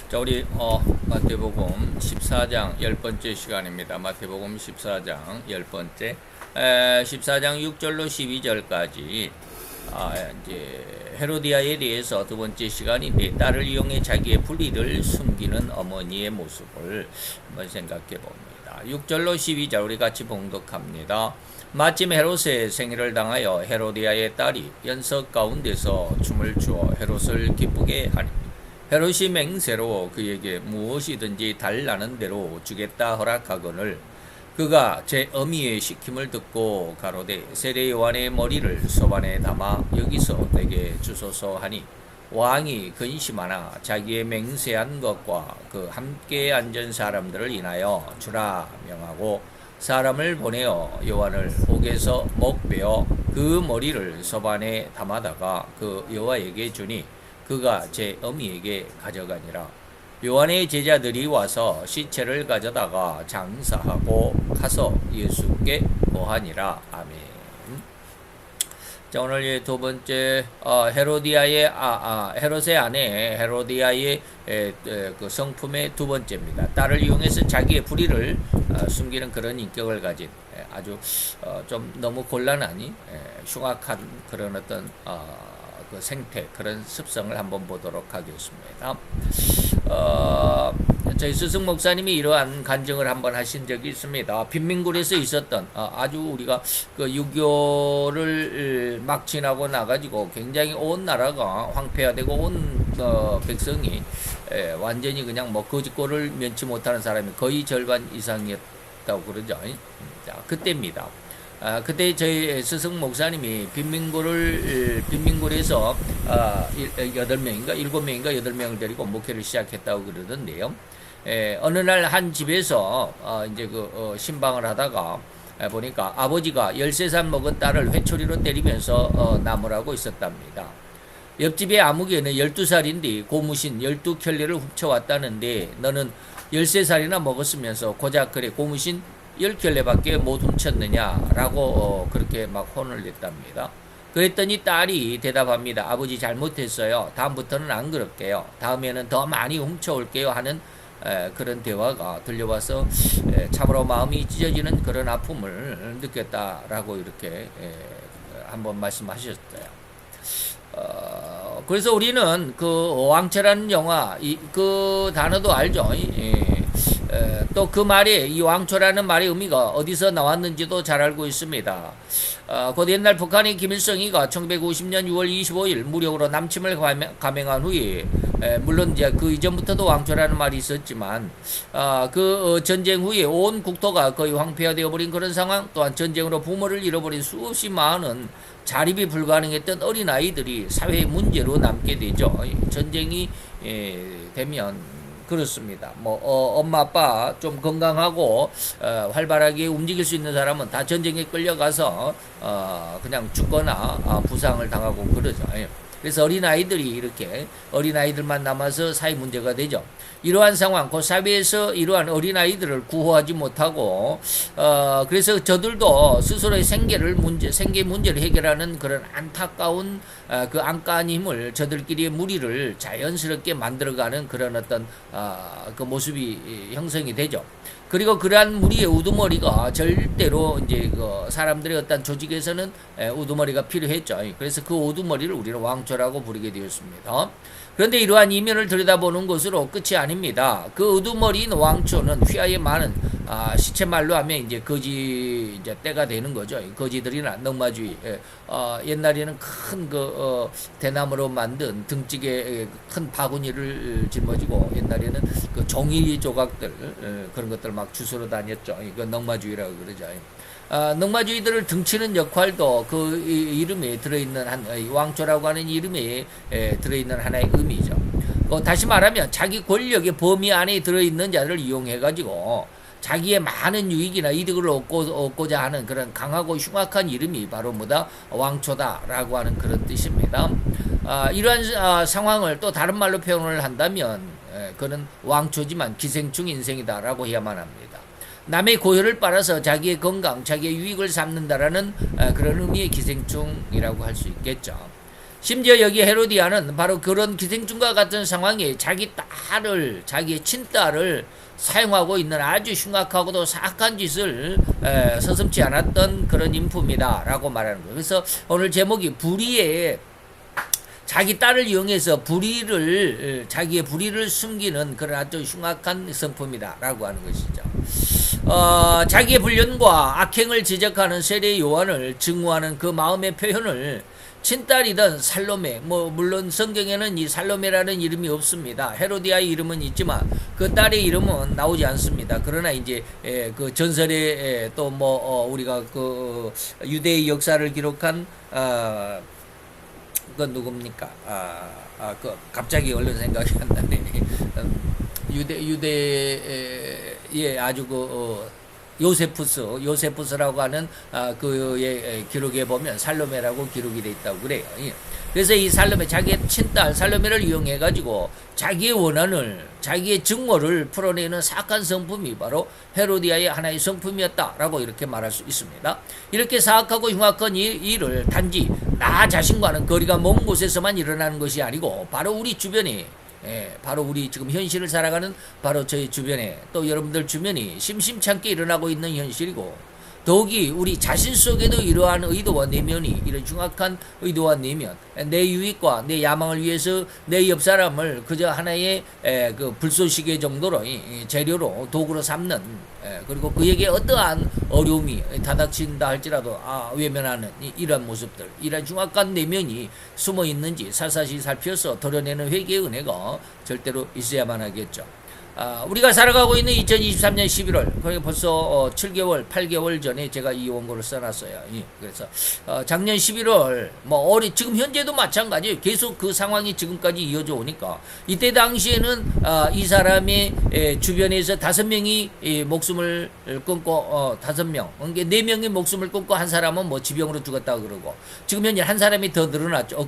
자, 우리 마태복음 14장 10번째 시간입니다. 마태복음 14장 10번째 14장 6절로 12절까지 이제 헤로디아에 대해서 두 번째 시간인데, 딸을 이용해 자기의 불의를 숨기는 어머니의 모습을 한번 생각해 봅니다. 6절로 12절 우리 같이 봉독합니다. 마침 헤롯의 생일을 당하여 헤로디아의 딸이 연석 가운데서 춤을 추어 헤롯을 기쁘게 하니, 헤롯이 맹세로 그에게 무엇이든지 달라는 대로 주겠다 허락하거늘, 그가 제 어미의 시킴을 듣고 가로되 세례 요한의 머리를 소반에 담아 여기서 내게 주소서 하니, 왕이 근심하나 자기의 맹세한 것과 그 함께 앉은 사람들을 인하여 주라 명하고 사람을 보내어 요한을 옥에서 목베어 그 머리를 소반에 담아다가 그 여호와에게 주니, 그가 제 어미에게 가져가니라. 요한의 제자들이 와서 시체를 가져다가 장사하고 가서 예수께 고하니라. 아멘. 자, 오늘 두 번째 헤로디아의 헤롯의 아내 헤로디아의 그 성품의 두 번째입니다. 딸을 이용해서 자기의 불의를 숨기는 그런 인격을 가진 아주 좀 너무 곤란하니 흉악한 그런 어떤 그 생태, 그런 습성을 한번 보도록 하겠습니다. 저희 스승 목사님이 이러한 간증을 한번 하신 적이 있습니다. 빈민굴에서 있었던 아주 우리가 그 유교를 막 지나고 나가지고 굉장히 온 나라가 황폐화되고 온 백성이 완전히 그냥 뭐 거짓골을 면치 못하는 사람이 거의 절반 이상이었다고 그러죠. 자, 그때입니다. 그때 저희 스승 목사님이 빈민굴에서 8명인가 7명인가 8명을 데리고 목회를 시작했다고 그러던데요. 어느 날 한 집에서 이제 신방을 하다가 보니까 아버지가 13살 먹은 딸을 회초리로 때리면서 나무라고 있었답니다. 옆집의 아무개는 12살인데 고무신 12켤레를 훔쳐왔다는데, 너는 13살이나 먹었으면서 고작 그래 고무신 10켤레밖에 못 훔쳤느냐라고 그렇게 막 혼을 냈답니다. 그랬더니 딸이 대답합니다. 아버지 잘못했어요. 다음부터는 안 그럴게요. 다음에는 더 많이 훔쳐올게요 하는 그런 대화가 들려와서 참으로 마음이 찢어지는 그런 아픔을 느꼈다라고 이렇게 한번 말씀하셨어요. 그래서 우리는 그 왕초라는 영화 그 단어도 알죠. 또 그 말이, 이 왕초라는 말의 의미가 어디서 나왔는지도 잘 알고 있습니다. 곧 옛날 북한의 김일성이가 1950년 6월 25일 무력으로 남침을 감행한 후에, 물론 이제 그 이전부터도 왕초라는 말이 있었지만, 그 전쟁 후에 온 국토가 거의 황폐화되어 버린 그런 상황, 또한 전쟁으로 부모를 잃어버린 수없이 많은 자립이 불가능했던 어린아이들이 사회의 문제로 남게 되죠. 전쟁이 되면 그렇습니다. 엄마 아빠 좀 건강하고 활발하게 움직일 수 있는 사람은 다 전쟁에 끌려가서 그냥 죽거나 부상을 당하고 그러죠. 그래서 어린아이들만 남아서 사회 문제가 되죠. 이러한 상황, 그 사회에서 이러한 어린아이들을 구호하지 못하고, 그래서 저들도 스스로의 생계 문제를 해결하는 그런 안타까운 그 안가한 힘을, 저들끼리의 무리를 자연스럽게 만들어가는 그런 어떤 그 모습이 형성이 되죠. 그리고 그러한 무리의 우두머리가 절대로 이제 그 사람들의 어떤 조직에서는 우두머리가 필요했죠. 그래서 그 우두머리를 우리는 왕초라고 부르게 되었습니다. 그런데 이러한 이면을 들여다보는 것으로 끝이 아닙니다. 그 우두머리인 왕초는 휘하에 많은 시체말로 하면 이제 거지 이제 때가 되는 거죠. 거지들이나 넝마주의. 옛날에는 큰 대나무로 만든 등짝에 큰 바구니를 짊어지고, 옛날에는 그 종이 조각들 그런 것들 막 주스러 다녔죠. 이거 넝마주의라고 그러죠. 넝마주의들을 등치는 역할도 그 이름에 들어있는 왕초라고 하는 이름에 들어있는 하나의 의미죠. 다시 말하면 자기 권력의 범위 안에 들어있는 자들을 이용해가지고 자기의 많은 유익이나 이득을 얻고자 하는 그런 강하고 흉악한 이름이 바로 왕초다라고 하는 그런 뜻입니다. 이러한 상황을 또 다른 말로 표현을 한다면 그는 왕초지만 기생충 인생이다라고 해야만 합니다. 남의 고혈을 빨아서 자기의 건강, 자기의 유익을 삼는다라는 그런 의미의 기생충이라고 할 수 있겠죠. 심지어 여기 헤로디아는 바로 그런 기생충과 같은 상황에 자기 딸을, 자기의 친딸을 사용하고 있는 아주 흉악하고도 사악한 짓을 서슴지 않았던 그런 인품이다 라고 말하는 거예요. 그래서 오늘 제목이 불의의, 자기 딸을 이용해서 자기의 불의를 숨기는 그런 아주 흉악한 성품이다 라고 하는 것이죠. 자기의 불륜과 악행을 지적하는 세례 요한을 증오하는 그 마음의 표현을 친딸이던 살로메, 물론 성경에는 이 살로메라는 이름이 없습니다. 헤로디아의 이름은 있지만 그 딸의 이름은 나오지 않습니다. 그러나 이제 그 전설에 또 우리가 그 유대의 역사를 기록한 그건 누굽니까? 그 갑자기 얼른 생각이 안 나네. 유대의 아주 요세푸스라고 하는 그의 기록에 보면 살로메라고 기록이 돼 있다고 그래요. 그래서 이 살로메, 자기의 친딸 살로메를 이용해 가지고 자기의 원한을, 자기의 증오를 풀어내는 사악한 성품이 바로 헤로디아의 하나의 성품이었다라고 이렇게 말할 수 있습니다. 이렇게 사악하고 흉악한 일을 단지 나 자신과는 거리가 먼 곳에서만 일어나는 것이 아니고 바로 우리 주변에, 바로 우리 지금 현실을 살아가는 바로 저희 주변에, 또 여러분들 주변이 심심찮게 일어나고 있는 현실이고, 더욱이 우리 자신 속에도 이러한 의도와 내면이, 이런 흉악한 의도와 내면, 내 유익과 내 야망을 위해서 내 옆 사람을 그저 하나의 그 불쏘시개 정도로 재료로 도구로 삼는, 그리고 그에게 어떠한 어려움이 다닥친다 할지라도 외면하는 이러한 모습들, 이러한 흉악한 내면이 숨어 있는지 살살이 살펴서 도려내는 회개의 은혜가 절대로 있어야만 하겠죠. 우리가 살아가고 있는 2023년 11월, 그러니까 벌써 7개월, 8개월 전에 제가 이 원고를 써놨어요. 그래서 작년 11월, 지금 현재도 마찬가지예요. 계속 그 상황이 지금까지 이어져 오니까, 이때 당시에는 이 사람의 주변에서 5명이 목숨을 끊고, 5명, 그러니까 4명이 목숨을 끊고 한 사람은 지병으로 죽었다고 그러고, 지금 현재 한 사람이 더 늘어났죠.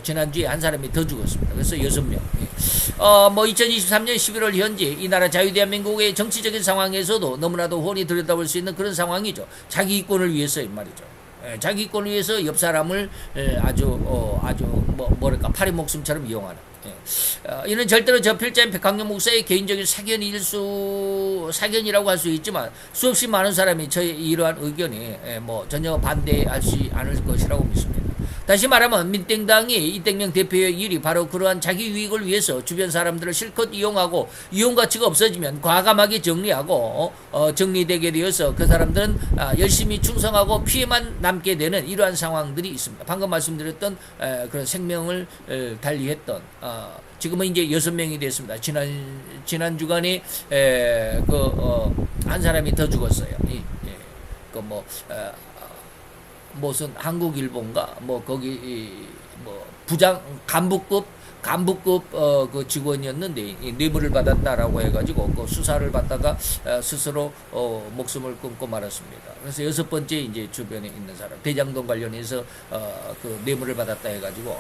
지난주에 한 사람이 더 죽었습니다. 그래서 6명. 2023년 11월 현재 이 나라 자유대한민국의 정치적인 상황에서도 너무나도 훤히 들여다볼 수 있는 그런 상황이죠. 자기 이권을 위해서인 말이죠. 자기 이권을 위해서 옆 사람을 아주 파리 목숨처럼 이용하는. 이는 절대로 저 필자인 백학년 목사의 개인적인 사견이라고 할 수 있지만, 수없이 많은 사람이 저의 이러한 의견에 전혀 반대하지 않을 것이라고 믿습니다. 다시 말하면 민땡당이 이땡명 대표의 일이 바로 그러한 자기 유익을 위해서 주변 사람들을 실컷 이용하고, 이용 가치가 없어지면 과감하게 정리하고 정리되게 되어서 그 사람들은 열심히 충성하고 피해만 남게 되는 이러한 상황들이 있습니다. 방금 말씀드렸던 그런 생명을 달리했던, 지금은 이제 6명이 됐습니다. 지난 주간에 한 사람이 더 죽었어요. 무슨 한국 일본가 거기 부장 간부급 그 직원이었는데 뇌물을 받았다라고 해가지고 그 수사를 받다가 스스로 목숨을 끊고 말았습니다. 그래서 6번째 이제 주변에 있는 사람, 대장동 관련해서 그 뇌물을 받았다 해가지고.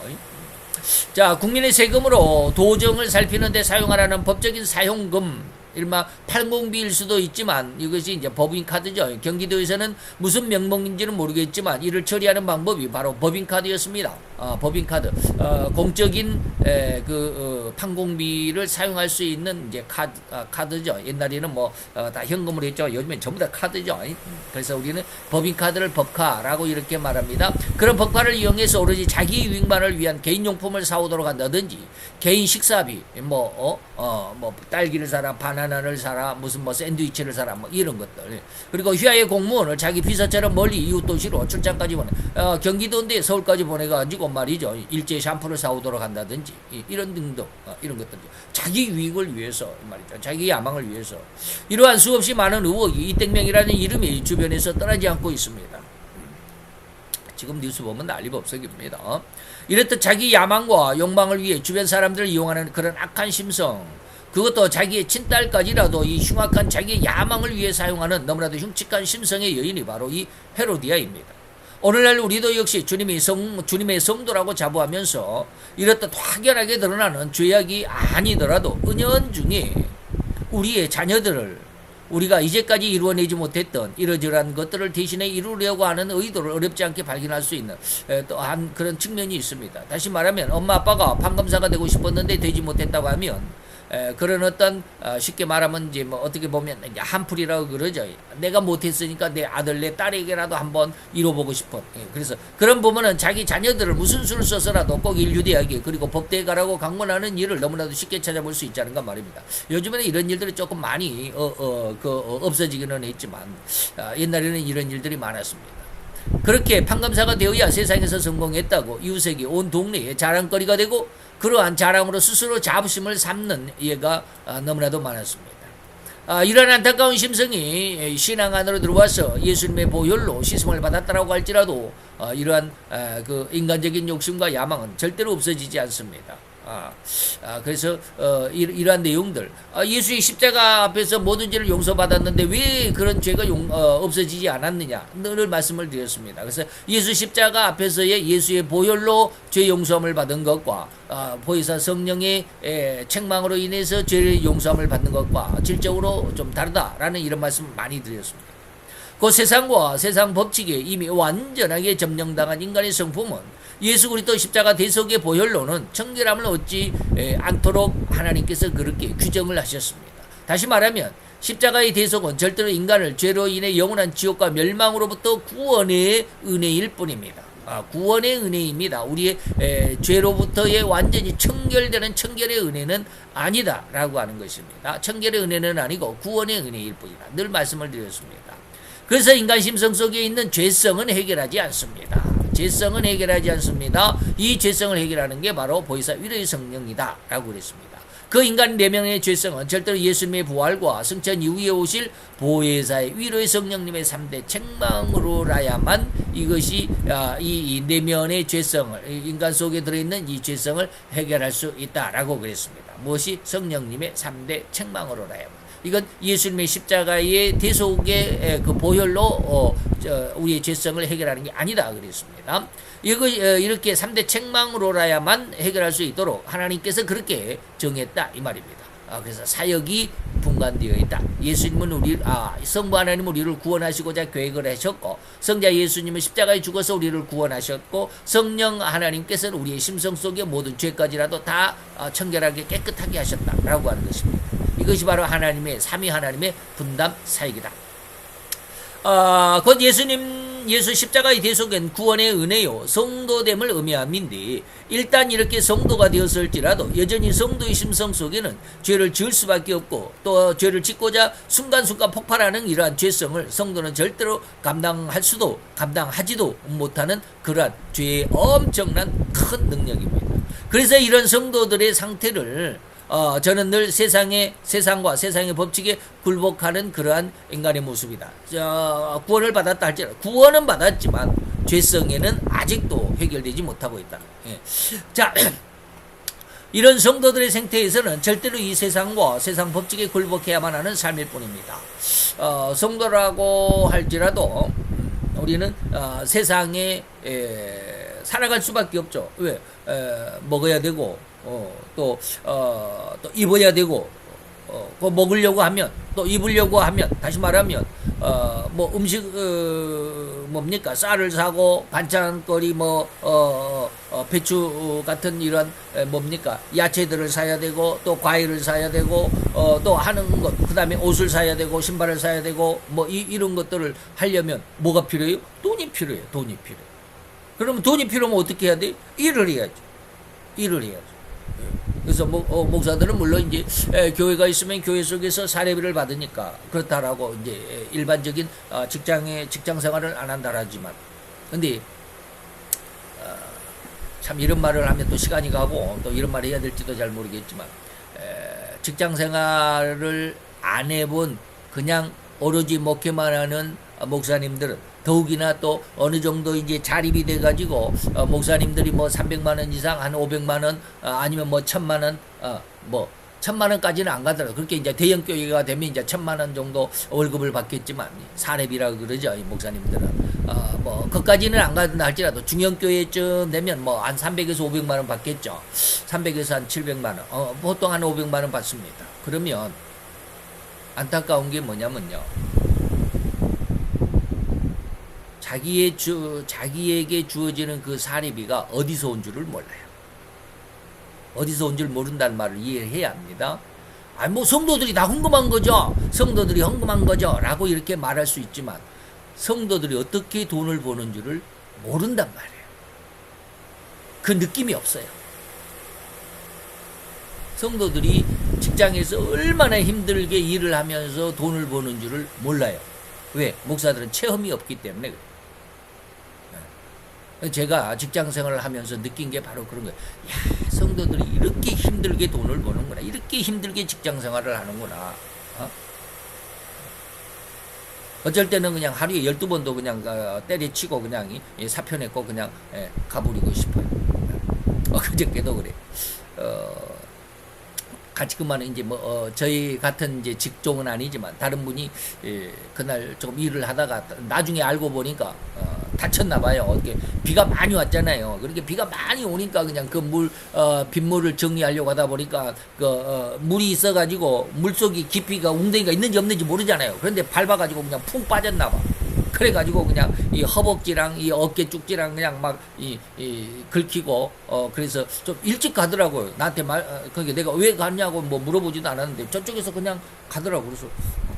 자, 국민의 세금으로 도정을 살피는데 사용하라는 법적인 사용금, 일마 팔공비일 수도 있지만 이것이 이제 법인카드죠. 경기도에서는 무슨 명목인지는 모르겠지만 이를 처리하는 방법이 바로 법인카드였습니다. 법인카드, 공적인 판공비를 사용할 수 있는 이제 카드죠. 옛날에는 다 현금으로 했죠. 요즘엔 전부 다 카드죠. 그래서 우리는 법인카드를 법카라고 이렇게 말합니다. 그런 법카를 이용해서 오로지 자기 유익만을 위한 개인용품을 사오도록 한다든지, 개인 식사비, 딸기를 사라, 바나나를 사라, 무슨 샌드위치를 사라, 이런 것들. 그리고 휘하의 공무원을 자기 비서처럼 멀리 이웃 도시로 출장까지 경기도인데 서울까지 보내가지고 말이죠. 일제 샴푸를 사오도록 한다든지, 이런 등등, 이런 것들. 자기 유익을 위해서 말이죠. 자기 야망을 위해서. 이러한 수없이 많은 의혹이 이땡명이라는 이름이 주변에서 떠나지 않고 있습니다. 지금 뉴스 보면 난리법석입니다. 이렇듯 자기 야망과 욕망을 위해 주변 사람들을 이용하는 그런 악한 심성, 그것도 자기의 친딸까지라도 이 흉악한 자기의 야망을 위해 사용하는 너무나도 흉측한 심성의 여인이 바로 이 헤로디아입니다. 오늘날 우리도 역시 주님의 성도라고 자부하면서 이렇듯 확연하게 드러나는 죄악이 아니더라도 은연중에 우리의 자녀들을 우리가 이제까지 이루어내지 못했던 이러저러한 것들을 대신에 이루려고 하는 의도를 어렵지 않게 발견할 수 있는 또한 그런 측면이 있습니다. 다시 말하면 엄마 아빠가 판검사가 되고 싶었는데 되지 못했다고 하면 그런 어떤 쉽게 말하면 이제 뭐 어떻게 보면 이제 한풀이라고 그러죠. 내가 못했으니까 내 아들 내 딸에게라도 한번 이뤄보고 싶어. 그래서 그런 부분은 자기 자녀들을 무슨 수를 써서라도 꼭 인류대학에 그리고 법대에 가라고 강권하는 일을 너무나도 쉽게 찾아볼 수 있지 않은가 말입니다. 요즘에는 이런 일들이 조금 많이 없어지기는 했지만 옛날에는 이런 일들이 많았습니다. 그렇게 판검사가 되어야 세상에서 성공했다고 이웃에게 온 동네에 자랑거리가 되고 그러한 자랑으로 스스로 자부심을 삼는 예가 너무나도 많았습니다. 이러한 안타까운 심성이 신앙 안으로 들어와서 예수님의 보혈로 씻음을 받았다라고 할지라도 이러한 그 인간적인 욕심과 야망은 절대로 없어지지 않습니다. 그래서 이러한 내용들 예수의 십자가 앞에서 모든 죄를 용서받았는데 왜 그런 죄가 없어지지 않았느냐 늘 말씀을 드렸습니다. 그래서 예수 십자가 앞에서의 예수의 보혈로 죄 용서함을 받은 것과 보혜사 성령의 책망으로 인해서 죄를 용서함을 받는 것과 질적으로 좀 다르다라는 이런 말씀을 많이 드렸습니다. 그 세상과 세상 법칙에 이미 완전하게 점령당한 인간의 성품은 예수 그리스도 십자가 대속의 보혈로는 청결함을 얻지 않도록 하나님께서 그렇게 규정을 하셨습니다. 다시 말하면 십자가의 대속은 절대로 인간을 죄로 인해 영원한 지옥과 멸망으로부터 구원의 은혜일 뿐입니다. 구원의 은혜입니다. 우리의 죄로부터의 완전히 청결되는 청결의 은혜는 아니다라고 하는 것입니다. 청결의 은혜는 아니고 구원의 은혜일 뿐이다. 늘 말씀을 드렸습니다. 그래서 인간 심성 속에 있는 죄성은 해결하지 않습니다. 죄성은 해결하지 않습니다. 이 죄성을 해결하는 게 바로 보혜사 위로의 성령이다 라고 그랬습니다. 그 인간 내면의 죄성은 절대로 예수님의 부활과 승천 이후에 오실 보혜사의 위로의 성령님의 3대 책망으로라야만 이것이 이 내면의 죄성을 인간 속에 들어있는 이 죄성을 해결할 수 있다라고 그랬습니다. 무엇이? 성령님의 3대 책망으로라야만. 이건 예수님의 십자가의 대속의 그 보혈로 우리의 죄성을 해결하는 게 아니다 그랬습니다. 이렇게 3대 책망으로라야만 해결할 수 있도록 하나님께서 그렇게 정했다 이 말입니다. 그래서 사역이 분간되어 있다. 예수님은 성부 하나님은 우리를 구원하시고자 계획을 하셨고 성자 예수님은 십자가에 죽어서 우리를 구원하셨고 성령 하나님께서는 우리의 심성 속의 모든 죄까지라도 다 청결하게 깨끗하게 하셨다라고 하는 것입니다. 이것이 바로 하나님의 삼위 하나님의 분담 사역이다. 곧 예수 십자가의 대속은 구원의 은혜요 성도됨을 의미함인데 일단 이렇게 성도가 되었을지라도 여전히 성도의 심성 속에는 죄를 지을 수밖에 없고 또 죄를 짓고자 순간순간 폭발하는 이러한 죄성을 성도는 절대로 감당하지도 못하는 그러한 죄의 엄청난 큰 능력입니다. 그래서 이런 성도들의 상태를 저는 늘 세상과 세상의 법칙에 굴복하는 그러한 인간의 모습이다. 구원을 받았다 할지라도 구원은 받았지만 죄성에는 아직도 해결되지 못하고 있다. 자, 이런 성도들의 생태에서는 절대로 이 세상과 세상 법칙에 굴복해야만 하는 삶일 뿐입니다. 성도라고 할지라도 우리는 세상에 살아갈 수밖에 없죠. 왜? 먹어야 되고 또 입어야 되고 먹으려고 하면 또 입으려고 하면 다시 말하면 뭐 음식 뭡니까 쌀을 사고 반찬거리 배추 같은 이런 뭡니까 야채들을 사야 되고 또 과일을 사야 되고 또 하는 것 그다음에 옷을 사야 되고 신발을 사야 되고 이런 것들을 하려면 뭐가 필요해요? 돈이 필요해요. 돈이 필요해요. 그러면 돈이 필요하면 어떻게 해야 돼? 일을 해야죠. 그래서 목사들은 물론 이제 교회가 있으면 교회 속에서 사례비를 받으니까 그렇다라고 이제 일반적인 직장 생활을 안 한다라지만 근데 참 이런 말을 하면 또 시간이 가고 또 이런 말을 해야 될지도 잘 모르겠지만 직장 생활을 안 해본 그냥 오로지 목회만 하는 목사님들은 더욱이나 또 어느 정도 이제 자립이 돼가지고 목사님들이 300만 원 이상 한 500만 원 아니면 1000만 원 1000만 원까지는 안 가더라도 그렇게 이제 대형 교회가 되면 이제 1000만 원 정도 월급을 받겠지만 사례비라고 그러죠. 이 목사님들은 그까지는 안 간다 할지라도 중형 교회쯤 되면 한 300에서 500만 원 받겠죠. 300에서 한 700만 원 보통 한 500만 원 받습니다. 그러면 안타까운 게 뭐냐면요. 자기에게 주어지는 그 사례비가 어디서 온 줄을 몰라요. 어디서 온 줄 모른다는 말을 이해해야 합니다. 아니, 뭐, 성도들이 다 헌금한 거죠. 성도들이 헌금한 거죠. 라고 이렇게 말할 수 있지만, 성도들이 어떻게 돈을 버는 줄을 모른단 말이에요. 그 느낌이 없어요. 성도들이 직장에서 얼마나 힘들게 일을 하면서 돈을 버는 줄을 몰라요. 왜? 목사들은 체험이 없기 때문에 그래요. 제가 직장 생활을 하면서 느낀 게 바로 그런 거예요. 야, 성도들이 이렇게 힘들게 돈을 버는구나. 이렇게 힘들게 직장 생활을 하는구나. 어쩔 때는 그냥 하루에 12번도 그냥 때려치고 그냥 사표 냈고 그냥 가버리고 싶어요. 그저께도 그래. 같이 그만은 이제 뭐 저희 같은 이제 직종은 아니지만 다른 분이 그날 조금 일을 하다가 나중에 알고 보니까 다쳤나 봐요. 어떻게 비가 많이 왔잖아요. 그렇게 비가 많이 오니까 그냥 그 빗물을 정리하려고 하다 보니까 물이 있어가지고 물속이 깊이가 웅덩이가 있는지 없는지 모르잖아요. 그런데 밟아가지고 그냥 푹 빠졌나 봐. 그래가지고 그냥 이 허벅지랑 이 어깨 쭉지랑 그냥 막 긁히고 그래서 좀 일찍 가더라고요. 나한테 그게 내가 왜 갔냐고 뭐 물어보지도 않았는데 저쪽에서 그냥 가더라고. 그래서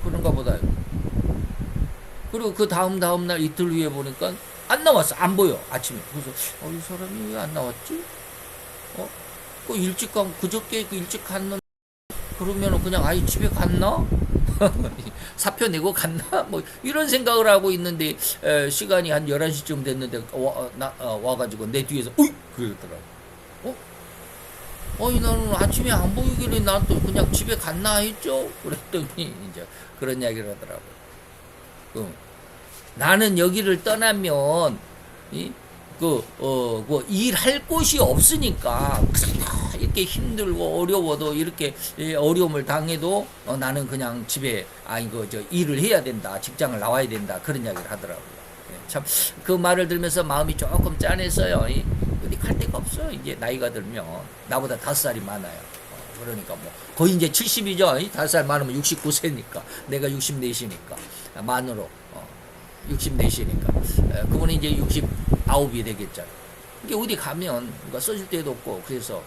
그런가 보다. 그리고 그 다음 날 이틀 후에 보니까 안 나왔어. 안 보여. 아침에. 그래서 이 사람이 왜 안 나왔지? 그 일찍 그저께 그 일찍 갔는 그러면은 그냥 아예 집에 갔나? 사표 내고 갔나? 뭐 이런 생각을 하고 있는데 시간이 한 11시쯤 됐는데 와가지고 내 뒤에서 으이! 그러더라고. 나는 아침에 안 보이길래 난 또 그냥 집에 갔나 했죠? 그랬더니 이제 그런 이야기를 하더라고요. 나는 여기를 떠나면 일할 곳이 없으니까 이렇게 힘들고 어려워도 이렇게 어려움을 당해도 나는 그냥 집에 일을 해야 된다. 직장을 나와야 된다. 그런 이야기를 하더라고요. 참 그 말을 들으면서 마음이 조금 짠했어요. 어디 갈 데가 없어요. 이제 나이가 들면 나보다 5살이 많아요. 그러니까 뭐 거의 이제 70이죠. 5살 많으면 69세니까 내가 64시니까 만으로 64시니까 그분이 이제 69이 되겠잖아요. 이게 어디 가면 써줄 데도 없고 그래서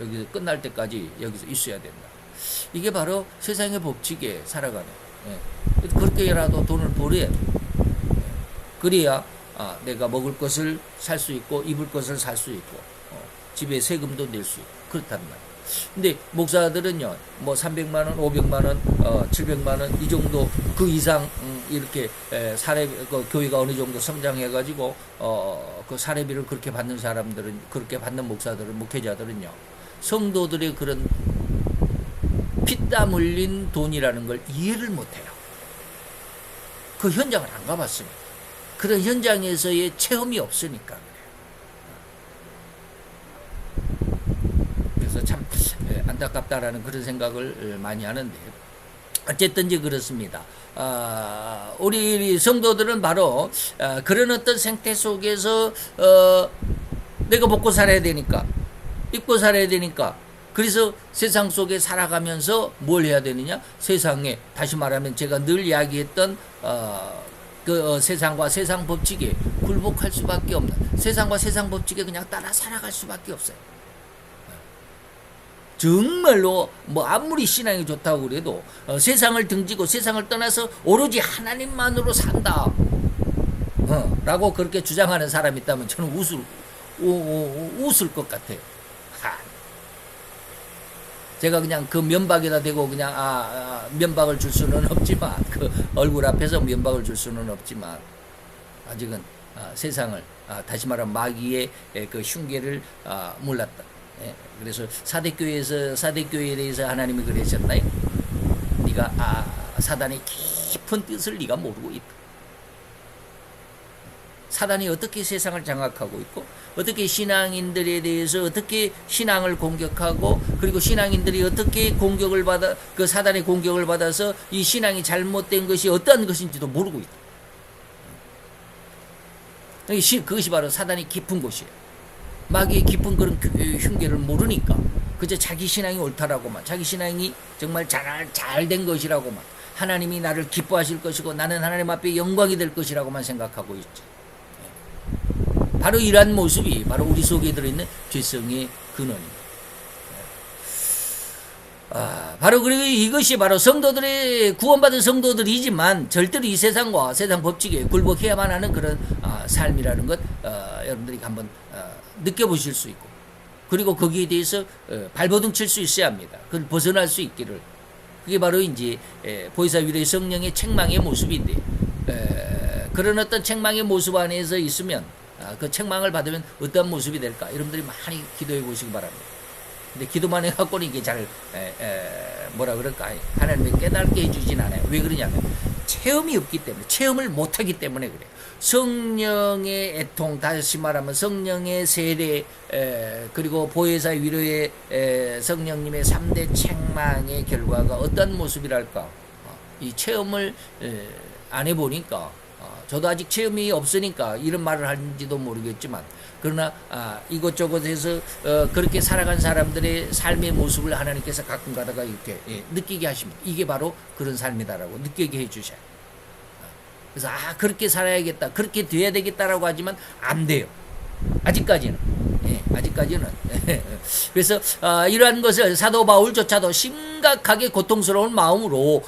여기서 끝날 때까지 여기서 있어야 된다. 이게 바로 세상의 법칙에 살아가는. 그렇게라도 돈을 벌어야 돼. 그래야 내가 먹을 것을 살 수 있고 입을 것을 살 수 있고 집에 세금도 낼 수 있고 그렇단 말이에요. 근데 목사들은요, 뭐 300만 원, 500만 원, 700만 원 이 정도 그 이상 이렇게 교회가 어느 정도 성장해가지고 그 사례비를 그렇게 받는 사람들은 그렇게 받는 목사들은 목회자들은요, 성도들의 그런 피땀 흘린 돈이라는 걸 이해를 못해요. 그 현장을 안 가봤습니다. 그런 현장에서의 체험이 없으니까. 그래서 참 안타깝다라는 그런 생각을 많이 하는데 어쨌든지 그렇습니다. 우리 성도들은 바로 그런 어떤 생태 속에서 내가 먹고 살아야 되니까 입고 살아야 되니까 그래서 세상 속에 살아가면서 뭘 해야 되느냐? 세상에 다시 말하면 제가 늘 이야기했던 세상과 세상 법칙에 굴복할 수밖에 없는 세상과 세상 법칙에 그냥 따라 살아갈 수밖에 없어요. 정말로 뭐 아무리 신앙이 좋다고 그래도 세상을 등지고 세상을 떠나서 오로지 하나님만으로 산다 라고 그렇게 주장하는 사람이 있다면 저는 웃을 것 같아요. 제가 그냥 그 면박에다 대고 그냥 면박을 줄 수는 없지만 그 얼굴 앞에서 면박을 줄 수는 없지만 아직은 세상을 다시 말하면 마귀의 그 흉계를 몰랐다. 그래서 사대교회에 대해서 하나님이 그러셨나요? 네가 사단의 깊은 뜻을 네가 모르고 있다. 사단이 어떻게 세상을 장악하고 있고 어떻게 신앙인들에 대해서 어떻게 신앙을 공격하고 그리고 신앙인들이 어떻게 공격을 받아 그 사단의 공격을 받아서 이 신앙이 잘못된 것이 어떠한 것인지도 모르고 있다. 그것이 바로 사단이 깊은 곳이에요. 마귀의 깊은 그런 흉계를 모르니까 그저 자기 신앙이 옳다라고만, 자기 신앙이 정말 잘 된 것이라고만, 하나님이 나를 기뻐하실 것이고 나는 하나님 앞에 영광이 될 것이라고만 생각하고 있죠. 바로 이러한 모습이 바로 우리 속에 들어있는 죄성의 근원입니다. 바로 그리고 이것이 바로 성도들의 구원받은 성도들이지만 절대로 이 세상과 세상 법칙에 굴복해야만 하는 그런 삶이라는 것 여러분들이 한번 느껴보실 수 있고, 그리고 거기에 대해서 발버둥 칠 수 있어야 합니다. 그걸 벗어날 수 있기를. 그게 바로 이제 보혜사 위로의 성령의 책망의 모습인데, 그런 어떤 책망의 모습 안에서 있으면 그 책망을 받으면 어떤 모습이 될까 여러분들이 많이 기도해 보시기 바랍니다. 근데 기도만 해갖고는 이게 잘 뭐라 그럴까 하나님이 깨닫게 해주진 않아요. 왜 그러냐면 체험이 없기 때문에, 체험을 못하기 때문에 그래요. 성령의 애통, 다시 말하면 성령의 세례, 그리고 보혜사 위로의 성령님의 3대 책망의 결과가 어떤 모습이랄까, 이 체험을 안 해보니까, 저도 아직 체험이 없으니까 이런 말을 하는지도 모르겠지만, 그러나 이것저것에서 그렇게 살아간 사람들의 삶의 모습을 하나님께서 가끔 가다가 이렇게 느끼게 하십니다. 이게 바로 그런 삶이다라고 느끼게 해주셔요. 그래서 그렇게 살아야겠다, 그렇게 돼야 되겠다라고 하지만 안 돼요. 아직까지는. 아직까지는. 그래서 이러한 것을 사도 바울조차도 심각하게 고통스러운 마음으로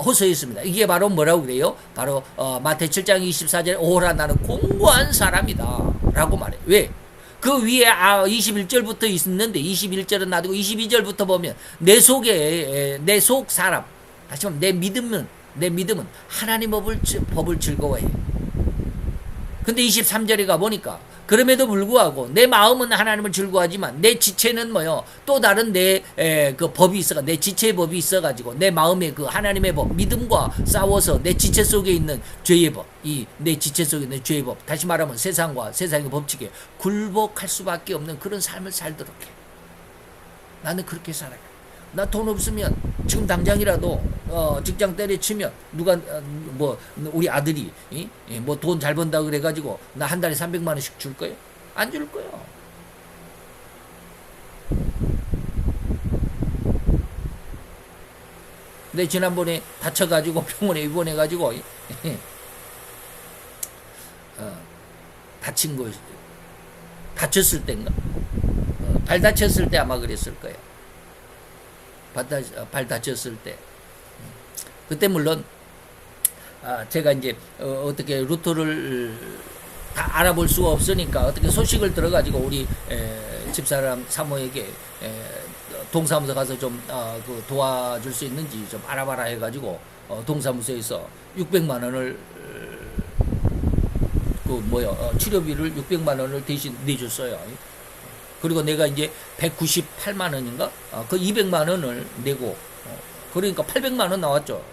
호소했습니다. 이게 바로 뭐라고 그래요? 바로 마태 7장 24절에 오라 나는 공고한 사람이다 라고 말해요. 왜? 그 위에 21절부터 있는데 21절은 놔두고 22절부터 보면 내 속에 내 속 사람, 다시 말하면 내 믿음은 하나님 법을 즐거워해. 근데 23절에 가보니까 그럼에도 불구하고 내 마음은 하나님을 즐거워하지만 내 지체는 뭐요? 또 다른 그 법이 있어가, 내 지체의 법이 있어가지고 내 마음의 그 하나님의 법, 믿음과 싸워서 내 지체 속에 있는 죄의 법, 이 내 지체 속에 있는 죄의 법, 다시 말하면 세상과 세상의 법칙에 굴복할 수밖에 없는 그런 삶을 살도록 해. 나는 그렇게 살아요. 나 돈 없으면 지금 당장이라도 직장 때려치면 누가 뭐 우리 아들이 뭐 돈 잘 번다 그래가지고 나 한 달에 300만 원씩 줄 거예요? 안 줄 거예요. 근데 지난번에 다쳐가지고 병원에 입원해가지고 다친 거 다쳤을 때인가? 발 다쳤을 때 아마 그랬을 거예요. 발 다쳤을 때. 그때 물론 제가 이제 어떻게 루트를 다 알아볼 수가 없으니까 어떻게 소식을 들어가지고 우리 집사람 사모에게 동사무소 가서 좀 그 도와줄 수 있는지 좀 알아봐라 해가지고 동사무소에서 600만 원을 치료비를 600만 원을 대신 내줬어요. 그리고 내가 이제 198만 원인가? 그 200만 원을 내고, 그러니까 800만 원 나왔죠.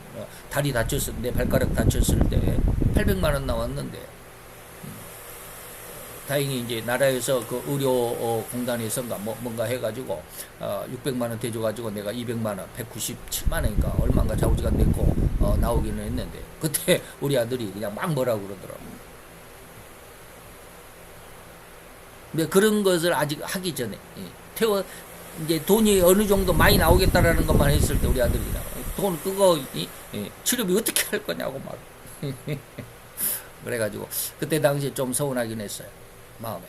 다리 다쳤을 때, 발가락 다쳤을 때 800만 원 나왔는데, 다행히 이제 나라에서 그 의료공단에서인가 뭔가 해가지고 600만 원 대줘가지고 내가 200만 원, 197만 원인가 얼마인가 자우지간 냈고 나오기는 했는데, 그때 우리 아들이 그냥 막 뭐라고 그러더라고. 근데 그런 것을 아직 하기 전에 이제 돈이 어느 정도 많이 나오겠다라는 것만 했을 때 우리 아들이 돈 그거 치료비 어떻게 할 거냐고 막 그래가지고 그때 당시에 좀 서운하긴 했어요, 마음에.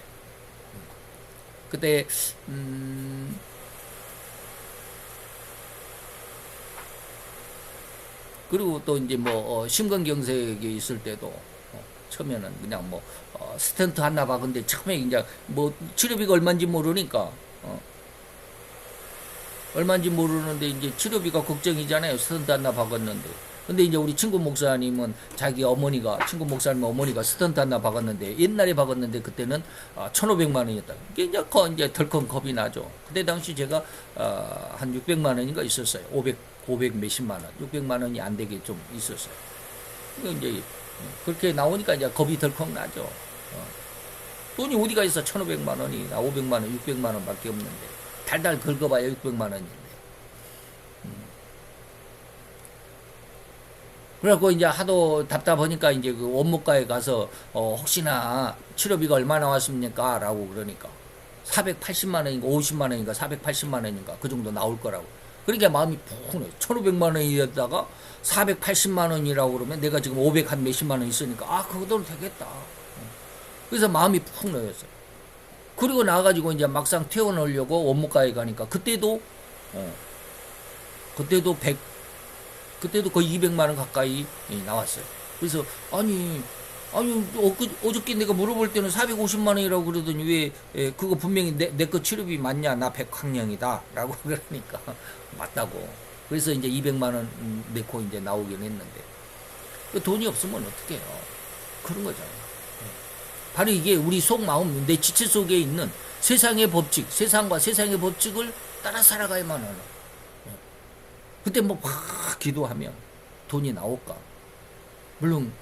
그때 그리고 또 이제 뭐 심근경색이 있을 때도 처음에는 그냥 뭐 스텐트 하나 봐. 근데 처음에 이제 뭐 치료비가 얼마인지 모르니까 얼마인지 모르는데 이제 치료비가 걱정이잖아요. 스텐트 하나 박았는데. 근데 이제 우리 친구 목사님은 친구 목사님 어머니가 스텐트 하나 박았는데 옛날에 박았는데 그때는 1,500만 원이었다. 이게 이제 덜컹 겁이 나죠. 그때 당시 제가 한 600만 원인가 있었어요. 500 몇십만 원, 600만 원이 안 되게 좀 있었어요. 이제 그렇게 나오니까 이제 겁이 덜컥 나죠. 돈이 어디가 있어? 1,500만 원이, 500만 원, 600만 원밖에 없는데 달달 긁어봐야 600만 원인데. 그래갖고 이제 하도 답답하니까 이제 그 원무과에 가서 혹시나 치료비가 얼마 나왔습니까? 라고 그러니까 480만 원인가 50만 원인가 480만 원인가 그 정도 나올 거라고. 그러니까 마음이 푹 내. 1,500만 원이었다가 480만 원이라고 그러면 내가 지금 500 한 몇십만 원 있으니까 아 그거도 되겠다. 그래서 마음이 푹 놓였어요. 그리고 나가지고 이제 막상 퇴원하려고 원무과에 가니까 그때도 그때도 거의 200만 원 가까이 나왔어요. 그래서 아니 어저께 내가 물어볼 때는 450만 원이라고 그러더니 왜 그거 분명히 내 거 치료비 맞냐? 나 백황령이다 라고 그러니까 맞다고. 그래서 이제 200만 원 내고 이제 나오긴 했는데 그 돈이 없으면 어떻게 해요? 그런 거잖아요. 바로 이게 우리 속마음, 내 지체 속에 있는 세상의 법칙, 세상과 세상의 법칙을 따라 살아가야만 하는. 그때 뭐 막 기도하면 돈이 나올까? 물론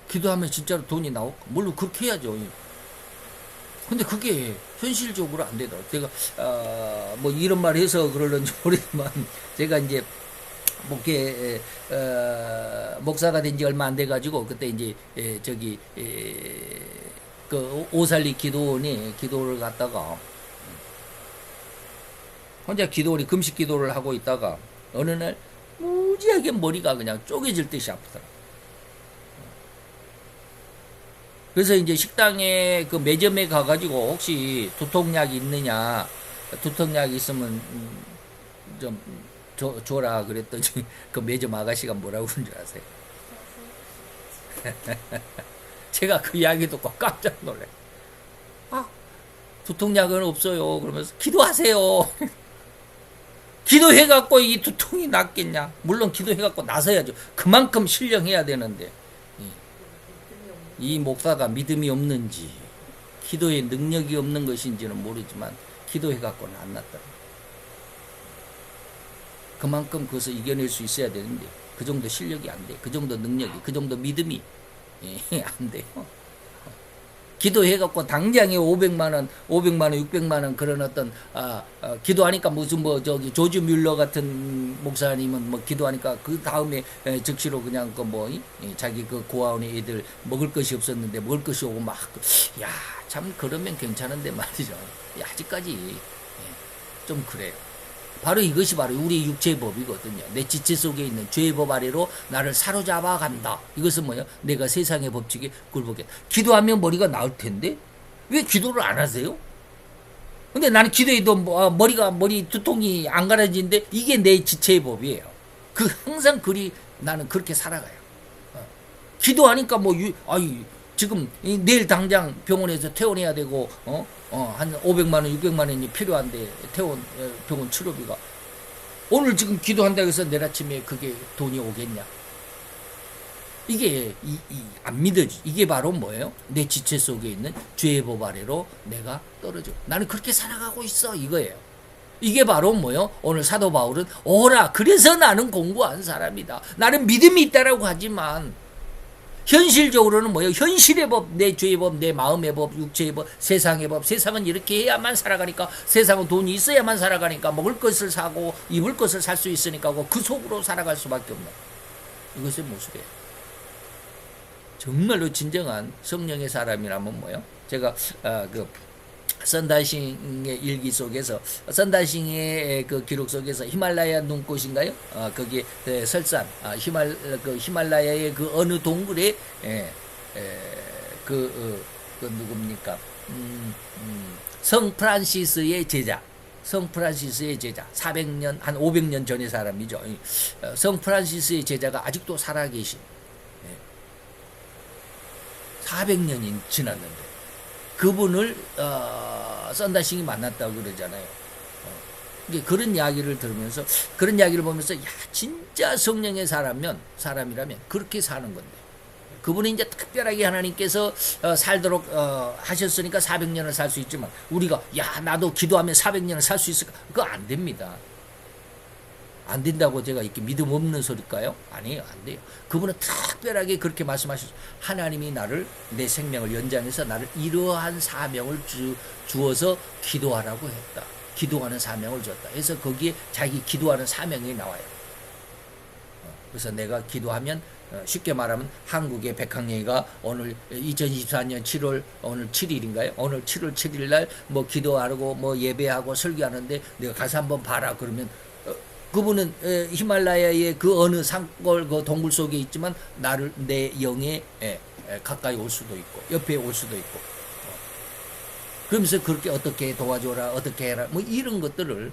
기도하면 진짜로 돈이 나올까? 물론 그렇게 해야죠. 근데 그게 현실적으로 안 되더라고요. 제가 뭐 이런 말 해서 그러는지 모르지만 제가 이제 목사가 된 지 얼마 안 돼 가지고 그때 이제 그 오살리 기도원이 기도를 갔다가 혼자 기도원이 금식 기도를 하고 있다가 어느 날 무지하게 머리가 그냥 쪼개질 듯이 아프더라고요. 그래서 이제 식당에 그 매점에 가가지고 혹시 두통약 있느냐, 두통약 있으면 좀 줘라 그랬더니 그 매점 아가씨가 뭐라고 그런 줄 아세요? 제가 그 이야기 듣고 깜짝 놀래. 아, 두통약은 없어요. 그러면서 기도하세요. 기도해갖고 이 두통이 낫겠냐? 물론 기도해갖고 나서야죠. 그만큼 신령해야 되는데. 이 목사가 믿음이 없는지 기도에 능력이 없는 것인지는 모르지만 기도해갖고는 안 낫더라. 그만큼 그것을 이겨낼 수 있어야 되는데 그 정도 실력이 안 돼. 그 정도 능력이, 그 정도 믿음이 안 돼요. 기도해갖고 당장에 500만 원, 600만 원 그런 어떤 기도하니까 무슨 뭐 저기 조지 뮬러 같은 목사님은 뭐 기도하니까 그 다음에 즉시로 그냥 그 뭐 자기 그 고아원의 애들 먹을 것이 없었는데 먹을 것이 오고 막 야 참 그러면 괜찮은데 말이죠. 아직까지 좀 그래요. 바로 이것이 바로 우리 육체의 법이거든요. 내 지체 속에 있는 죄의 법 아래로 나를 사로잡아 간다. 이것은 뭐냐? 내가 세상의 법칙에 굴복해. 기도하면 머리가 나을 텐데 왜 기도를 안 하세요? 근데 나는 기도해도 머리 두통이 안 가라지는데 이게 내 지체의 법이에요. 항상 나는 그렇게 살아가요. 기도하니까 지금 내일 당장 병원에서 퇴원해야 되고 한 500만 원, 600만 원이 필요한데 병원 치료비가 오늘 지금 기도한다고 해서 내일 아침에 그게 돈이 오겠냐? 이게 안 믿어지. 이게 바로 뭐예요? 내 지체 속에 있는 죄의 법 아래로 내가 떨어져. 나는 그렇게 살아가고 있어 이거예요. 이게 바로 뭐예요? 오늘 사도 바울은 오라 그래서 나는 공부한 사람이다. 나는 믿음이 있다라고 하지만 현실적으로는 뭐예요? 현실의 법, 내 죄의 법, 내 마음의 법, 육체의 법, 세상의 법. 세상은 이렇게 해야만 살아가니까, 세상은 돈이 있어야만 살아가니까, 먹을 것을 사고 입을 것을 살 수 있으니까 그 속으로 살아갈 수밖에 없는 이것의 모습이에요. 정말로 진정한 성령의 사람이라면 뭐예요? 제가 선다싱의 일기 속에서 선다싱의 그 기록 속에서 히말라야 눈꽃인가요? 거기에 설산 히말라야의 그 어느 동굴에 그 누굽니까? 성 프란시스의 제자. 400년 한 500년 전의 사람이죠. 성 프란시스의 제자가 아직도 살아계신 400년이 지났는데 그분을 썬다싱이 만났다고 그러잖아요. 그런 이야기를 들으면서 그런 이야기를 보면서 야 진짜 성령의 사람이라면 그렇게 사는 건데 그분이 이제 특별하게 하나님께서 살도록 하셨으니까 400년을 살 수 있지만 우리가 야 나도 기도하면 400년을 살 수 있을까? 그거 안 됩니다. 안 된다고 제가 이렇게 믿음 없는 소리일까요? 아니에요. 안 돼요. 그분은 특별하게 그렇게 말씀하셨어요. 하나님이 내 생명을 연장해서 나를 이러한 사명을 주어서 기도하라고 했다. 기도하는 사명을 줬다. 그래서 거기에 자기 기도하는 사명이 나와요. 그래서 내가 기도하면 쉽게 말하면 한국의 백학령이가 오늘 2024년 7월 오늘 7일인가요? 오늘 7월 7일 날 뭐 기도하고 뭐 예배하고 설교하는데 내가 가서 한번 봐라 그러면 그분은 히말라야의 그 어느 산골 그 동굴 속에 있지만 나를 내 영에 가까이 올 수도 있고 옆에 올 수도 있고 그러면서 그렇게 어떻게 도와줘라 어떻게 해라 뭐 이런 것들을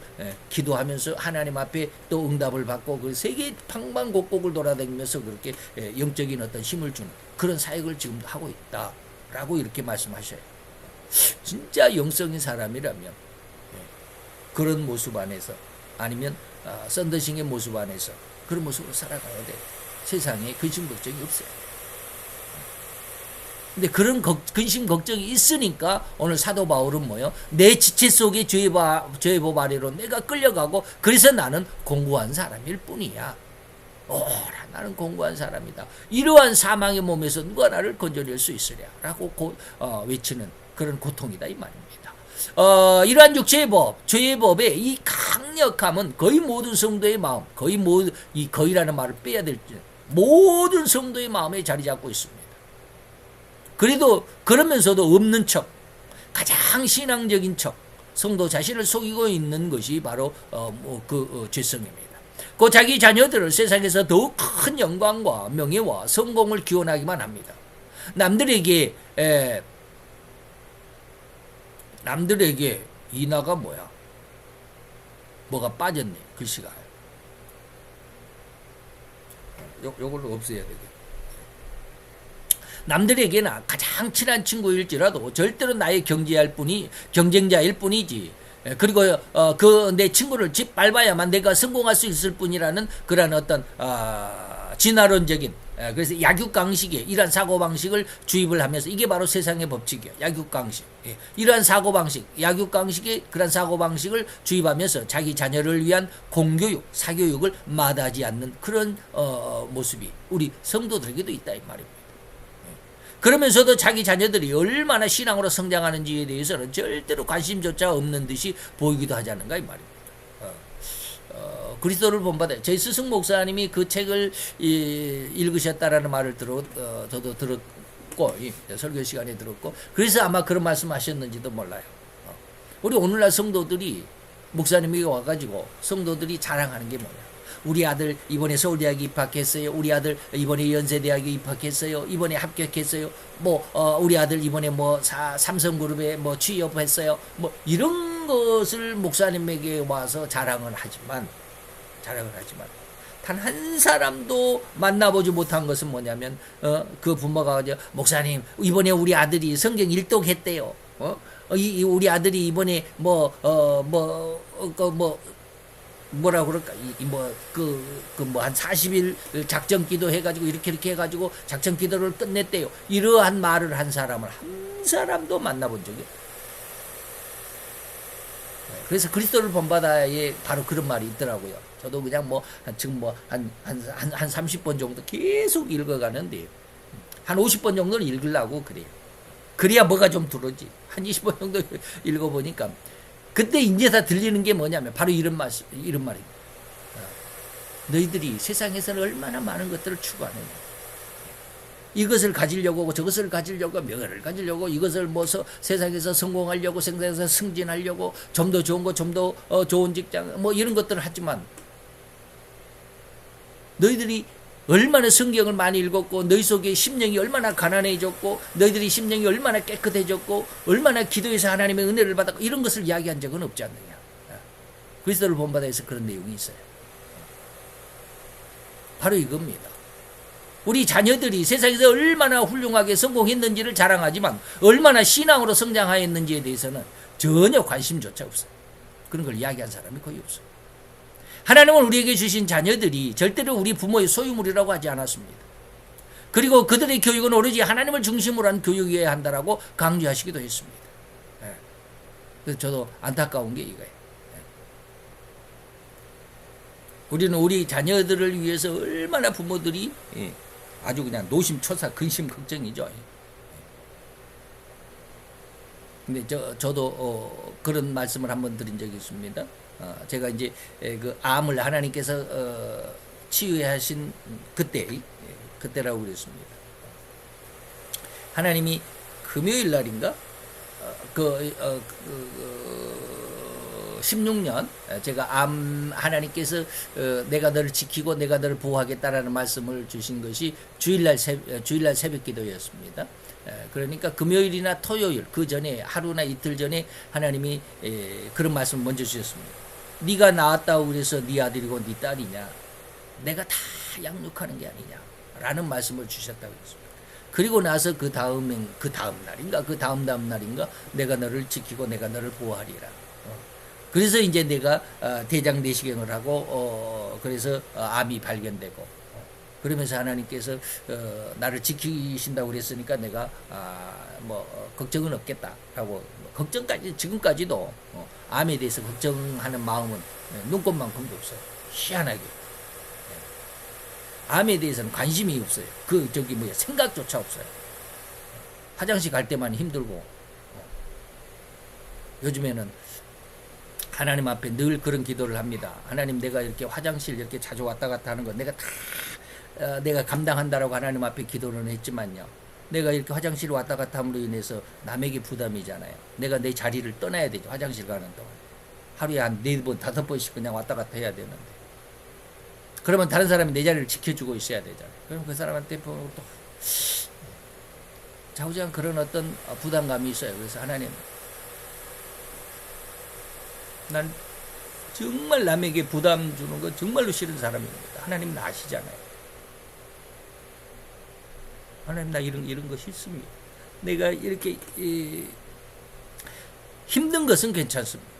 기도하면서 하나님 앞에 또 응답을 받고 그 세계 방방곡곡을 돌아다니면서 그렇게 영적인 어떤 힘을 주는 그런 사역을 지금도 하고 있다라고 이렇게 말씀하셔요. 진짜 영성인 사람이라면 그런 모습 안에서 아니면 썬더싱의 모습 안에서 그런 모습으로 살아가야 돼. 세상에 근심 걱정이 없어요. 근데 그런 근심 걱정이 있으니까 오늘 사도 바울은 뭐요? 내 지체 속에 죄의 법 아래로 내가 끌려가고 그래서 나는 공고한 사람일 뿐이야. 나는 공고한 사람이다. 이러한 사망의 몸에서 누가 나를 건져낼 수 있으랴 라고 외치는 그런 고통이다 이 말입니다. 이러한 육체의 법, 죄의 법의 이 강력함은 거의 모든 성도의 마음, 거의라는 말을 빼야 될지 모든 성도의 마음에 자리 잡고 있습니다. 그래도 그러면서도 없는 척, 가장 신앙적인 척, 성도 자신을 속이고 있는 것이 바로 죄성입니다. 그 자기 자녀들을 세상에서 더욱 큰 영광과 명예와 성공을 기원하기만 합니다. 남들에게 이나가 뭐야? 뭐가 빠졌네 글씨가. 요걸로 없애야 되겠다. 남들에게는 가장 친한 친구일지라도 절대로 나의 경쟁자일 뿐이지. 그리고 내 친구를 짓밟아야만 내가 성공할 수 있을 뿐이라는 그런 어떤 진화론적인 그래서 약육강식의 이러한 사고방식을 주입을 하면서 이게 바로 세상의 법칙이에요. 약육강식. 이러한 사고방식, 약육강식의 그런 사고방식을 주입하면서 자기 자녀를 위한 공교육, 사교육을 마다하지 않는 그런 모습이 우리 성도들에게도 있다 이 말입니다. 그러면서도 자기 자녀들이 얼마나 신앙으로 성장하는지에 대해서는 절대로 관심조차 없는 듯이 보이기도 하지 않는가 이 말입니다. 그리스도를 본받아 저희 스승 목사님이 그 책을 읽으셨다라는 말을 저도 들었고 설교 시간에 들었고 그래서 아마 그런 말씀하셨는지도 몰라요. 우리 오늘날 성도들이 목사님이 와가지고 성도들이 자랑하는 게 뭐냐? 우리 아들 이번에 서울대학에 입학했어요. 우리 아들 이번에 연세대학에 입학했어요. 이번에 합격했어요. 우리 아들 이번에 삼성그룹에 취업했어요. 이런 것을 목사님에게 와서 자랑을 하지만 단 한 사람도 만나보지 못한 것은 뭐냐면 그 부모가 목사님 이번에 우리 아들이 성경 일독했대요. 우리 아들이 이번에 뭐라 그럴까 한 40일 작전 기도 해가지고 이렇게 해가지고 작전 기도를 끝냈대요. 이러한 말을 한 사람을 한 사람도 만나본 적이 없어요. 그래서 그리스도를 본받아에 바로 그런 말이 있더라고요. 저도 그냥 지금 한 30번 정도 계속 읽어가는데 한 50번 정도는 읽으려고 그래요. 그래야 뭐가 좀 들어오지. 한 20번 정도 읽어보니까 그때 이제 다 들리는 게 뭐냐면 바로 이런 말입니다. 너희들이 세상에서는 얼마나 많은 것들을 추구하느냐. 이것을 가지려고 저것을 가지려고 명예를 가지려고 이것을 세상에서 성공하려고 세상에서 승진하려고 좀 더 좋은 거 좀 더 좋은 직장 이런 것들을 하지만 너희들이 얼마나 성경을 많이 읽었고 너희 속에 심령이 얼마나 가난해졌고 너희들이 심령이 얼마나 깨끗해졌고 얼마나 기도해서 하나님의 은혜를 받았고 이런 것을 이야기한 적은 없지 않느냐. 그리스도를 본받아서 그런 내용이 있어요. 바로 이겁니다. 우리 자녀들이 세상에서 얼마나 훌륭하게 성공했는지를 자랑하지만 얼마나 신앙으로 성장하였는지에 대해서는 전혀 관심조차 없어요. 그런 걸 이야기한 사람이 거의 없어요. 하나님은 우리에게 주신 자녀들이 절대로 우리 부모의 소유물이라고 하지 않았습니다. 그리고 그들의 교육은 오로지 하나님을 중심으로 한 교육이어야 한다라고 강조하시기도 했습니다. 그래서 저도 안타까운 게 이거예요. 우리는 우리 자녀들을 위해서 얼마나 부모들이 아주 그냥 노심초사 근심 걱정이죠. 근데 저도 그런 말씀을 한번 드린 적이 있습니다. 제가 이제 그 암을 하나님께서 치유하신 그때 그때라고 그랬습니다. 하나님이 금요일 날인가 16년 제가 하나님께서 내가 너를 지키고 내가 너를 보호하겠다라는 말씀을 주신 것이 주일날 새벽 기도였습니다. 그러니까 금요일이나 토요일 그 전에 하루나 이틀 전에 하나님이 그런 말씀을 먼저 주셨습니다. 네가 낳았다고 그래서 네 아들이고 네 딸이냐, 내가 다 양육하는 게 아니냐 라는 말씀을 주셨다고 했습니다. 그리고 나서 그 다음 날인가 그 다음 날인가 내가 너를 지키고 내가 너를 보호하리라. 그래서 이제 내가 대장 내시경을 하고 그래서 암이 발견되고 그러면서 하나님께서 나를 지키신다고 그랬으니까 내가 걱정은 없겠다라고 걱정까지 지금까지도 암에 대해서 걱정하는 마음은 눈꼽만큼도 없어요. 희한하게 암에 대해서는 관심이 없어요. 생각조차 없어요. 화장실 갈 때만 힘들고 요즘에는 하나님 앞에 늘 그런 기도를 합니다. 하나님, 내가 이렇게 화장실 이렇게 자주 왔다 갔다 하는 거 내가 다 내가 감당한다라고 하나님 앞에 기도는 했지만요. 내가 이렇게 화장실 왔다 갔다 함으로 인해서 남에게 부담이잖아요. 내가 내 자리를 떠나야 되죠. 화장실 가는 동안. 하루에 한 4번, 5번씩 그냥 왔다 갔다 해야 되는데. 그러면 다른 사람이 내 자리를 지켜주고 있어야 되잖아요. 그럼 그 사람한테 또 자우지간 그런 어떤 부담감이 있어요. 그래서 하나님, 난 정말 남에게 부담 주는 거 정말로 싫은 사람입니다. 하나님 나 아시잖아요. 하나님 나 이런 거 싫습니다. 내가 이렇게 힘든 것은 괜찮습니다.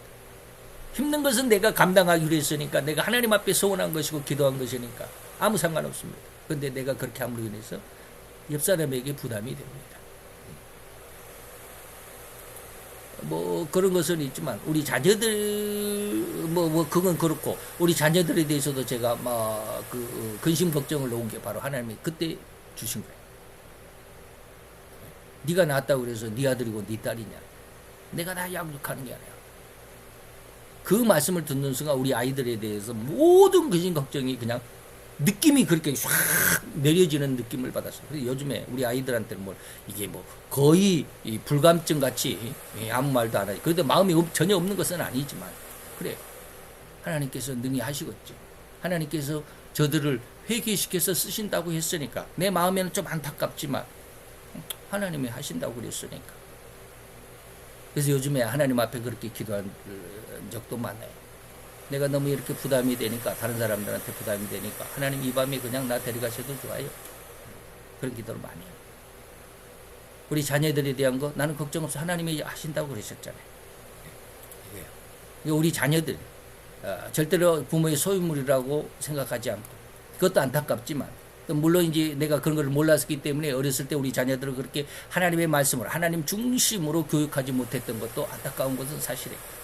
힘든 것은 내가 감당하기로 했으니까, 내가 하나님 앞에 소원한 것이고 기도한 것이니까 아무 상관없습니다. 그런데 내가 그렇게 함으로 인해서 옆 사람에게 부담이 됩니다. 그런 것은 있지만 우리 자녀들 그건 그렇고, 우리 자녀들에 대해서도 제가 근심 걱정을 놓은 게 바로 하나님이 그때 주신 거예요. 네가 낳았다고 그래서 네 아들이고 네 딸이냐, 내가 다 양육하는 게 아니야. 그 말씀을 듣는 순간 우리 아이들에 대해서 모든 근심 걱정이 그냥 느낌이 그렇게 확 내려지는 느낌을 받았어요. 그래서 요즘에 우리 아이들한테는 이게 거의 불감증 같이 아무 말도 안 하지. 그래도 마음이 전혀 없는 것은 아니지만, 그래, 하나님께서 능히 하시겠죠. 하나님께서 저들을 회개시켜서 쓰신다고 했으니까 내 마음에는 좀 안타깝지만 하나님이 하신다고 그랬으니까. 그래서 요즘에 하나님 앞에 그렇게 기도한 적도 많아요. 내가 너무 이렇게 부담이 되니까, 다른 사람들한테 부담이 되니까, 하나님 이 밤에 그냥 나 데려가셔도 좋아요. 그런 기도를 많이 해요. 우리 자녀들에 대한 거 나는 걱정 없어, 하나님이 하신다고 그러셨잖아요. 우리 자녀들 절대로 부모의 소유물이라고 생각하지 않고, 그것도 안타깝지만, 물론 이제 내가 그런 걸 몰랐기 때문에 어렸을 때 우리 자녀들을 그렇게 하나님의 말씀을 하나님 중심으로 교육하지 못했던 것도 안타까운 것은 사실이에요.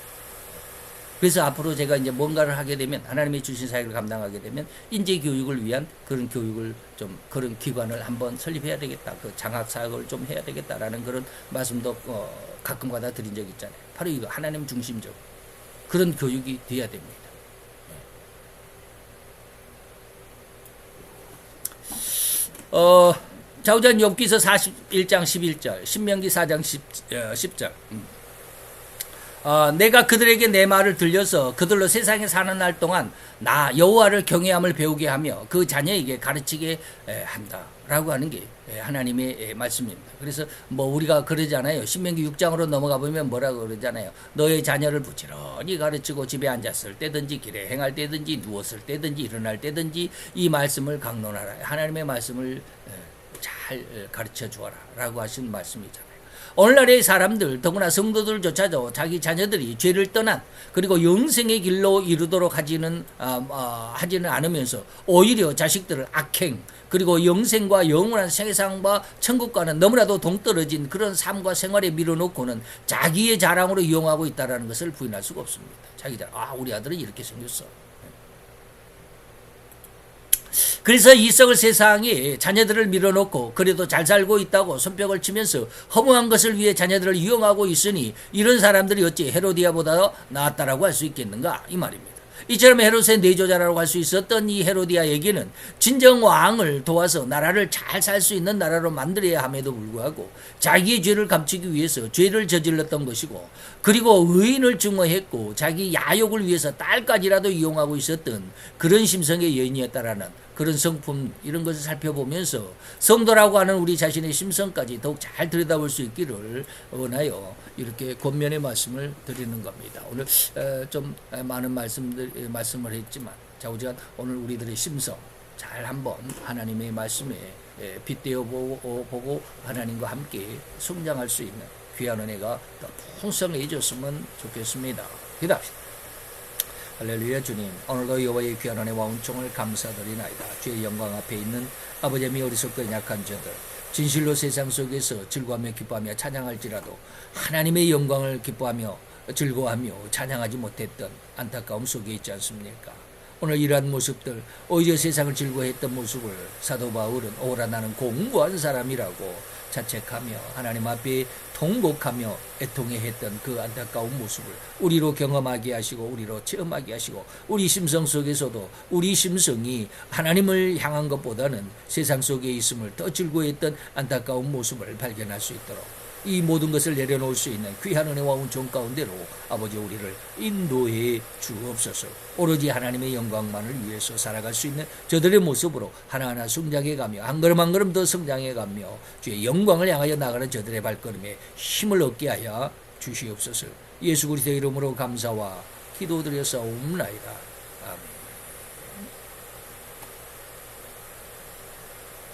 그래서 앞으로 제가 이제 뭔가를 하게 되면, 하나님이 주신 사역을 감당하게 되면 인재 교육을 위한 그런 교육을 좀, 그런 기관을 한번 설립해야 되겠다. 그 장학 사역을 좀 해야 되겠다라는 그런 말씀도 가끔가다 드린 적 있잖아요. 바로 이거 하나님 중심적 그런 교육이 돼야 됩니다. 자우지간 욥기서 41장 11절, 신명기 4장 10절. 내가 그들에게 내 말을 들려서 그들로 세상에 사는 날 동안 나 여호와를 경외함을 배우게 하며 그 자녀에게 가르치게 한다라고 하는 게 하나님의 말씀입니다. 그래서 우리가 그러잖아요. 신명기 6장으로 넘어가 보면 뭐라고 그러잖아요. 너의 자녀를 부지런히 가르치고 집에 앉았을 때든지 길에 행할 때든지 누웠을 때든지 일어날 때든지 이 말씀을 강론하라. 하나님의 말씀을 잘 가르쳐 주어라 라고 하신 말씀이잖아요. 오늘날의 사람들, 더구나 성도들조차도 자기 자녀들이 죄를 떠난, 그리고 영생의 길로 이르도록 하지는 않으면서 오히려 자식들을 악행, 그리고 영생과 영원한 세상과 천국과는 너무나도 동떨어진 그런 삶과 생활에 밀어놓고는 자기의 자랑으로 이용하고 있다는 것을 부인할 수가 없습니다. 자기 자랑, 우리 아들은 이렇게 생겼어. 그래서 이 썩을 세상에 자녀들을 밀어놓고 그래도 잘 살고 있다고 손뼉을 치면서 허무한 것을 위해 자녀들을 이용하고 있으니, 이런 사람들이 어찌 헤로디아보다 나았다라고 할 수 있겠는가 이 말입니다. 이처럼 헤롯의 내조자라고 할 수 있었던 이 헤로디아에게는 진정 왕을 도와서 나라를 잘 살 수 있는 나라로 만들어야 함에도 불구하고 자기의 죄를 감추기 위해서 죄를 저질렀던 것이고, 그리고 의인을 증오했고 자기 야욕을 위해서 딸까지라도 이용하고 있었던 그런 심성의 여인이었다라는 그런 성품, 이런 것을 살펴보면서 성도라고 하는 우리 자신의 심성까지 더욱 잘 들여다볼 수 있기를 원하여 이렇게 권면의 말씀을 드리는 겁니다. 오늘 좀 많은 말씀을 했지만 좌우지간 오늘 우리들의 심성 잘 한번 하나님의 말씀에 빗대어 보고 하나님과 함께 성장할 수 있는 귀한 은혜가 더 풍성해졌으면 좋겠습니다. 기도합시다. 할렐루야. 주님, 오늘도 여호와의 귀한 은혜와 은총을 감사드리나이다. 주의 영광 앞에 있는 아버지의 어리석고 약한 저들, 진실로 세상 속에서 즐거워하며 기뻐하며 찬양할지라도 하나님의 영광을 기뻐하며 즐거워하며 찬양하지 못했던 안타까움 속에 있지 않습니까? 오늘 이러한 모습들, 오히려 세상을 즐거워했던 모습을 사도 바울은 오라 나는 공부한 사람이라고 자책하며 하나님 앞에 통곡하며 애통해 했던 그 안타까운 모습을 우리로 경험하게 하시고 우리로 체험하게 하시고, 우리 심성 속에서도 우리 심성이 하나님을 향한 것보다는 세상 속에 있음을 더 즐거워했던 안타까운 모습을 발견할 수 있도록 이 모든 것을 내려놓을 수 있는 귀한 은혜와 은총 가운데로 아버지 우리를 인도해 주옵소서. 오로지 하나님의 영광만을 위해서 살아갈 수 있는 저들의 모습으로 하나하나 성장해가며 한 걸음 한 걸음 더 성장해가며 주의 영광을 향하여 나가는 저들의 발걸음에 힘을 얻게 하여 주시옵소서. 예수 그리스도의 이름으로 감사와 기도드려서 옵나이다. 아멘.